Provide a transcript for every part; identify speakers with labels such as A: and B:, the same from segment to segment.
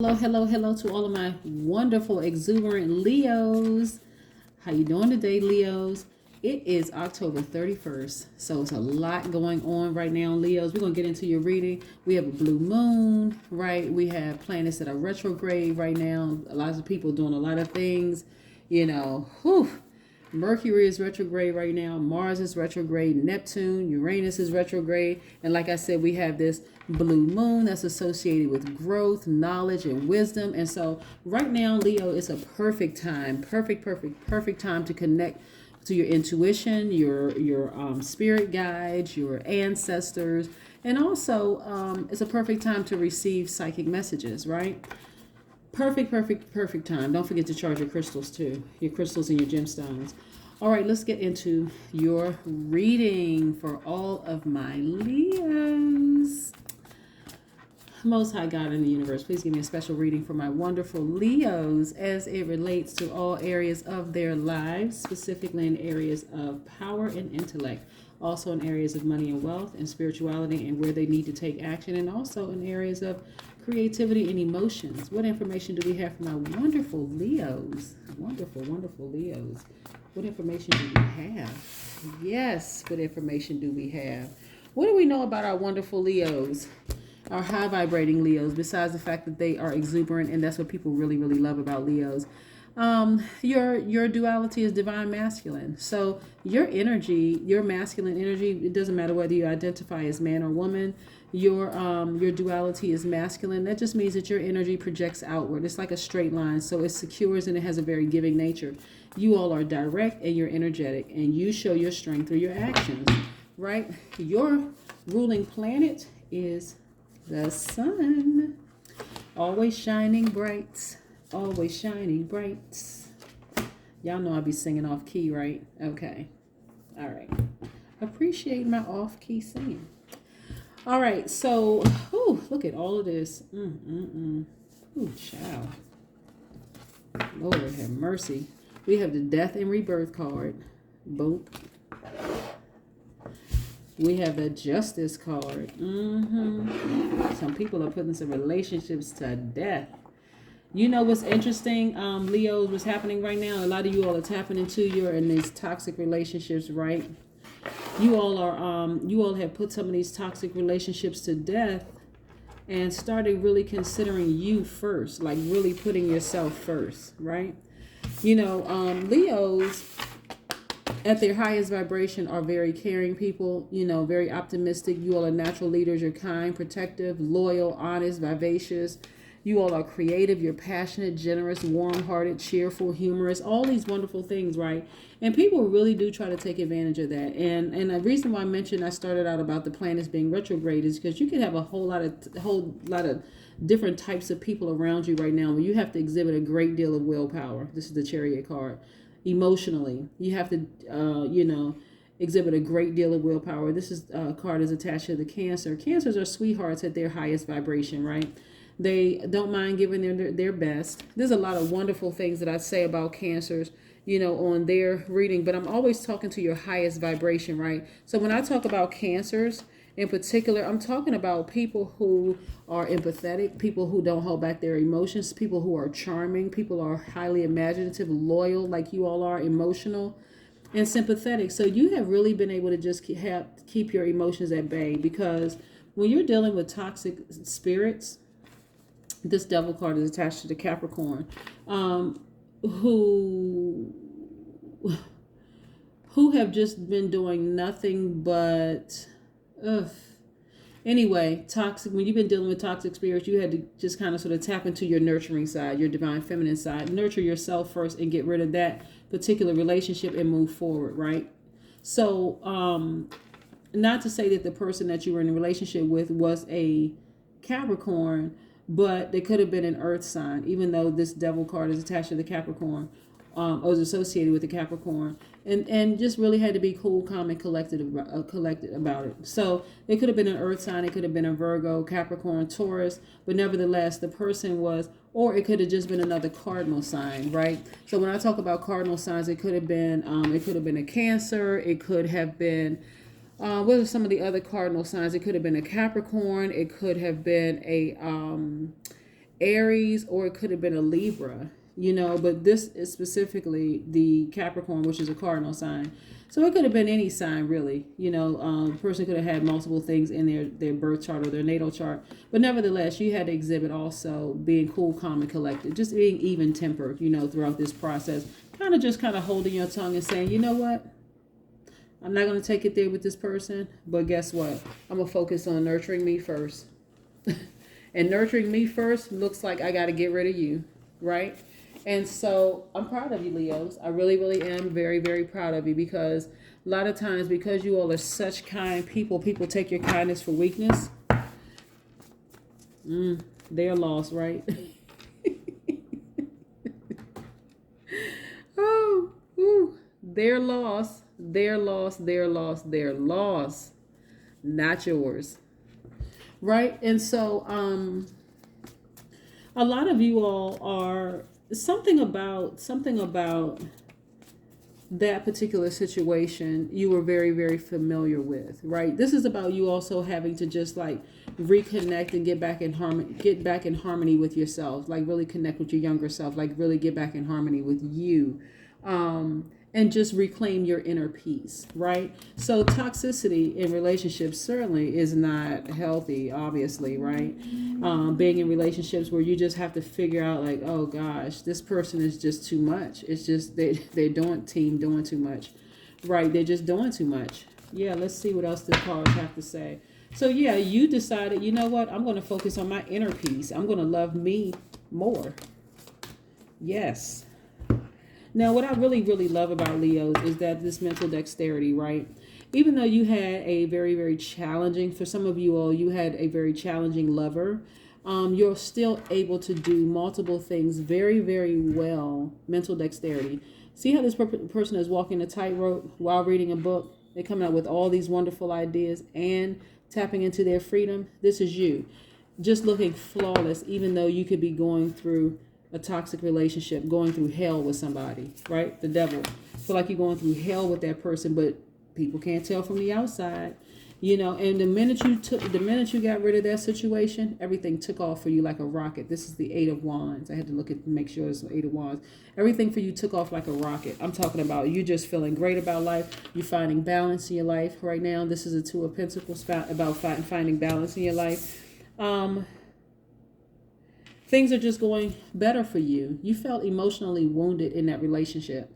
A: Hello, hello, hello to all of my wonderful, exuberant Leos. How you doing today, Leos? It is October 31st, so it's a lot going on right now, Leos. We're going to get into your reading. We have a blue moon, right? We have planets that are retrograde right now. A lot of people doing a lot of things, whew. Mercury is retrograde right now. Mars is retrograde. Neptune, Uranus is retrograde. And like I said, we have this blue moon that's associated with growth, knowledge, and wisdom. And so right now, Leo, it's a perfect time. Perfect time to connect to your intuition, your spirit guides, your ancestors. And also, it's a perfect time to receive psychic messages, right? Perfect time. Don't forget to charge your crystals too. Your crystals and your gemstones. All right, let's get into your reading for all of my Leos. Most High God in the universe, please give me a special reading for my wonderful Leos as it relates to all areas of their lives, specifically in areas of power and intellect, also in areas of money and wealth and spirituality and where they need to take action, and also in areas of creativity and emotions. What information do we have for my wonderful Leos? Wonderful Leos. What information do we have? Yes, what information do we have? What do we know about our wonderful Leos? Our high vibrating Leos, besides the fact that they are exuberant, and that's what people really love about Leos. Your duality is divine masculine. So your energy, your masculine energy, it doesn't matter whether you identify as man or woman. Your duality is masculine. That just means that your energy projects outward. It's like a straight line, so it secures and it has a very giving nature. You all are direct and you're energetic, and you show your strength through your actions, right? Your ruling planet is the sun, always shining bright, always shining bright. Y'all know I be singing off key, right? Okay. All right. Appreciate my off key singing. All right. So, look at all of this. Child. Lord have mercy. We have the death and rebirth card. Boom. We have the justice card. Some people are putting some relationships to death. You know what's interesting, Leos, what's happening right now? A lot of you all are tapping into you're in these toxic relationships, right? You all have put some of these toxic relationships to death and started really considering you first, like really putting yourself first, right? Leos at their highest vibration are very caring people, very optimistic. You all are natural leaders. You're kind, protective, loyal, honest, vivacious. You all are creative. You're passionate, generous, warm-hearted, cheerful, humorous, all these wonderful things, right? And people really do try to take advantage of that. And the reason why I started out about the planets being retrograde is because you could have a whole lot of different types of people around you right now where you have to exhibit a great deal of willpower. This is the Chariot card. Emotionally, you have to, exhibit a great deal of willpower. This is card is attached to the Cancer. Cancers are sweethearts at their highest vibration, right? They don't mind giving their best. There's a lot of wonderful things that I say about Cancers, on their reading, but I'm always talking to your highest vibration, right? So when I talk about Cancers in particular, I'm talking about people who are empathetic, people who don't hold back their emotions, people who are charming, people who are highly imaginative, loyal, like you all are, emotional, and sympathetic. So you have really been able to just keep your emotions at bay, because when you're dealing with toxic spirits, this devil card is attached to the Capricorn, who have just been doing nothing but anyway, toxic. When you've been dealing with toxic spirits, you had to just kind of sort of tap into your nurturing side, your divine feminine side. Nurture yourself first and get rid of that particular relationship and move forward, right? So not to say that the person that you were in a relationship with was a Capricorn, but they could have been an earth sign, even though this devil card is attached to the Capricorn, or is associated with the Capricorn, and just really had to be cool, calm, and collected about it. So it could have been an earth sign, it could have been a Virgo, Capricorn, Taurus, but nevertheless, the person was, or it could have just been another cardinal sign, right? So when I talk about cardinal signs, it could have been a Cancer, it could have been what are some of the other cardinal signs? It could have been a Capricorn. It could have been Aries, or it could have been a Libra, you know, but this is specifically the Capricorn, which is a cardinal sign. So it could have been any sign, really. You know, the person could have had multiple things in their birth chart or their natal chart. But nevertheless, you had to exhibit also being cool, calm, and collected, just being even tempered, you know, throughout this process. Kind of holding your tongue and saying, you know what? I'm not going to take it there with this person, but guess what? I'm going to focus on nurturing me first. And nurturing me first looks like I got to get rid of you, right? And so I'm proud of you, Leos. I really, really am very, very proud of you, because a lot of times, because you all are such kind people, people take your kindness for weakness. They're lost, right? Oh, ooh, they're lost. They're lost. They're lost. They're lost. Not yours. Right? And so a lot of you all are something about that particular situation you were very, very familiar with, right? This is about you also having to just like reconnect and get back in harmony with yourself, like really connect with your younger self, like really get back in harmony with you. And just reclaim your inner peace, right? So toxicity in relationships certainly is not healthy, obviously, right? Being in relationships where you just have to figure out like, oh gosh, this person is just too much. It's just they're doing too much, right? They're just doing too much. Yeah, let's see what else the cards have to say. So yeah, you decided, you know what? I'm going to focus on my inner peace. I'm going to love me more. Yes. Now, what I really, really love about Leos is that this mental dexterity, right? Even though you had a very, very challenging, for some of you all, you had a very challenging lover, you're still able to do multiple things very, very well. Mental dexterity. See how this person is walking a tightrope while reading a book? They're coming up with all these wonderful ideas and tapping into their freedom. This is you. Just looking flawless, even though you could be going through a toxic relationship, going through hell with somebody, right? The devil. Feel like you're going through hell with that person, but people can't tell from the outside, you know. And the minute you got rid of that situation, everything took off for you like a rocket. This is the 8 of Wands. I had to look at make sure it's the 8 of Wands. Everything for you took off like a rocket. I'm talking about you just feeling great about life. You're finding balance in your life right now. This is a 2 of Pentacles about finding balance in your life. Things are just going better for you. You felt emotionally wounded in that relationship.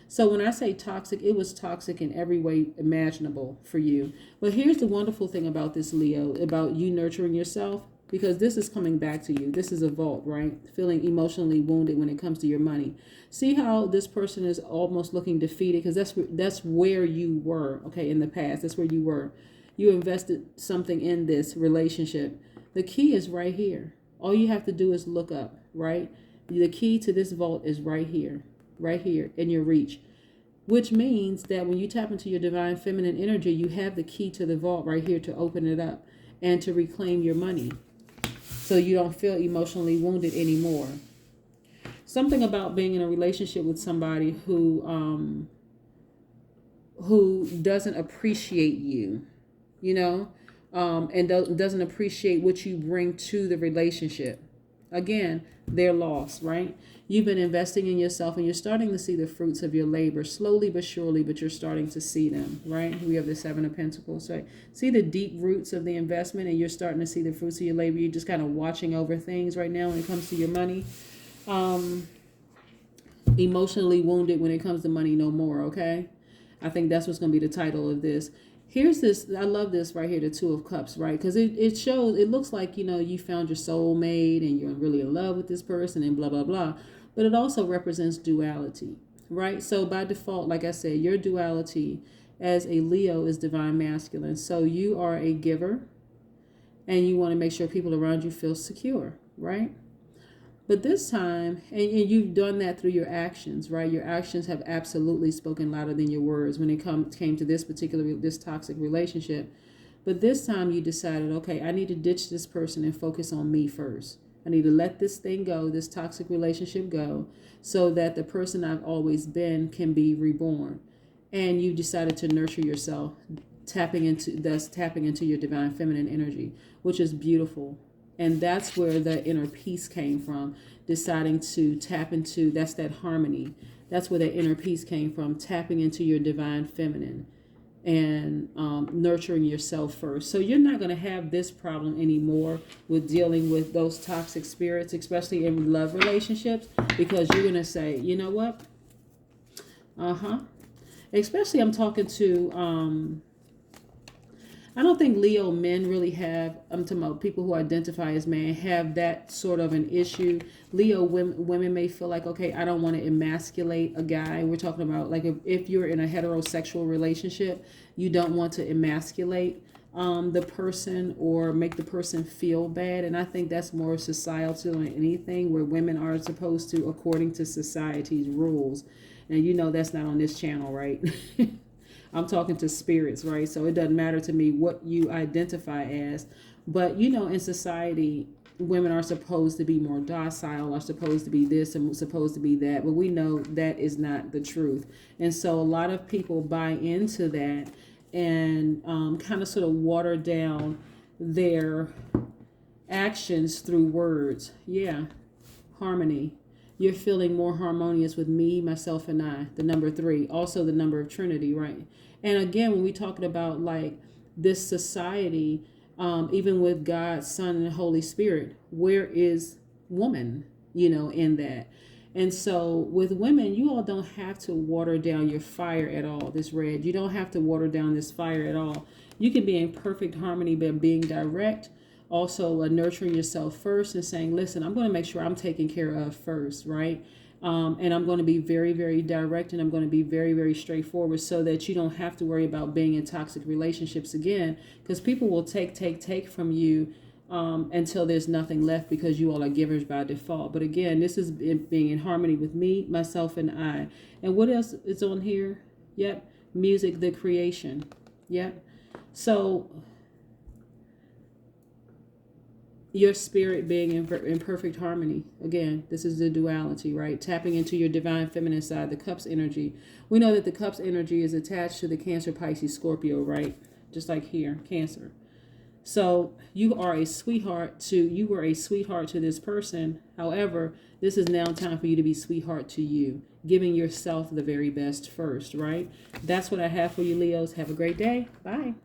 A: So when I say toxic, it was toxic in every way imaginable for you. But here's the wonderful thing about this, Leo, about you nurturing yourself, because this is coming back to you. This is a vault, right? Feeling emotionally wounded when it comes to your money. See how this person is almost looking defeated, because that's where you were, okay, in the past. That's where you were. You invested something in this relationship. The key is right here. All you have to do is look up, right? The key to this vault is right here in your reach, which means that when you tap into your divine feminine energy, you have the key to the vault right here to open it up and to reclaim your money so you don't feel emotionally wounded anymore. Something about being in a relationship with somebody who doesn't appreciate you, you know, and doesn't appreciate what you bring to the relationship. Again, they're lost, right? You've been investing in yourself and you're starting to see the fruits of your labor slowly but surely, but you're starting to see them, right? We have the 7 of Pentacles, right? See the deep roots of the investment and you're starting to see the fruits of your labor. You're just kind of watching over things right now when it comes to your money. Emotionally wounded when it comes to money no more, okay? I think that's what's going to be the title of this. Here's this, I love this right here, the 2 of Cups, right? Because it shows, it looks like, you know, you found your soulmate and you're really in love with this person and blah, blah, blah. But it also represents duality, right? So by default, like I said, your duality as a Leo is divine masculine. So you are a giver and you want to make sure people around you feel secure, right? But this time, and you've done that through your actions, right? Your actions have absolutely spoken louder than your words when it came to this toxic relationship. But this time you decided, okay, I need to ditch this person and focus on me first. I need to let this thing go, this toxic relationship go, so that the person I've always been can be reborn. And you decided to nurture yourself, tapping into your divine feminine energy, which is beautiful. And that's where the inner peace came from, deciding to tap into, that's that harmony. That's where that inner peace came from, tapping into your divine feminine and nurturing yourself first. So you're not going to have this problem anymore with dealing with those toxic spirits, especially in love relationships, because you're going to say, you know what? Especially I'm talking to, I don't think Leo men really have, I'm talking about people who identify as man, have that sort of an issue. Leo women may feel like, okay, I don't want to emasculate a guy. We're talking about like if you're in a heterosexual relationship, you don't want to emasculate the person or make the person feel bad. And I think that's more societal than anything, where women are supposed to, according to society's rules. And you know that's not on this channel, right? I'm talking to spirits, right? So it doesn't matter to me what you identify as. But, you know, in society, women are supposed to be more docile, are supposed to be this and supposed to be that. But we know that is not the truth. And so a lot of people buy into that and kind of sort of water down their actions through words. Yeah, harmony. You're feeling more harmonious with me, myself, and I, the number 3, also the number of Trinity, right? And again, when we're talking about like this society, even with God, Son, and Holy Spirit, where is woman, you know, in that? And so with women, you all don't have to water down your fire at all, this red. You don't have to water down this fire at all. You can be in perfect harmony by being direct. Also nurturing yourself first and saying, listen, I'm going to make sure I'm taken care of first, right? And I'm going to be very, very direct, and I'm going to be very, very straightforward, so that you don't have to worry about being in toxic relationships again, because people will take from you until there's nothing left, because you all are givers by default. But again, this is being in harmony with me, myself, and I. And what else is on here? Yep. Music, the creation. Yep. So your spirit being in perfect harmony. Again, this is the duality, right? Tapping into your divine feminine side, the Cups energy. We know that the Cups energy is attached to the Cancer, Pisces, Scorpio, right? Just like here, Cancer. So you were a sweetheart to this person. However, this is now time for you to be sweetheart to you, giving yourself the very best first, right? That's what I have for you, Leos. Have a great day. Bye.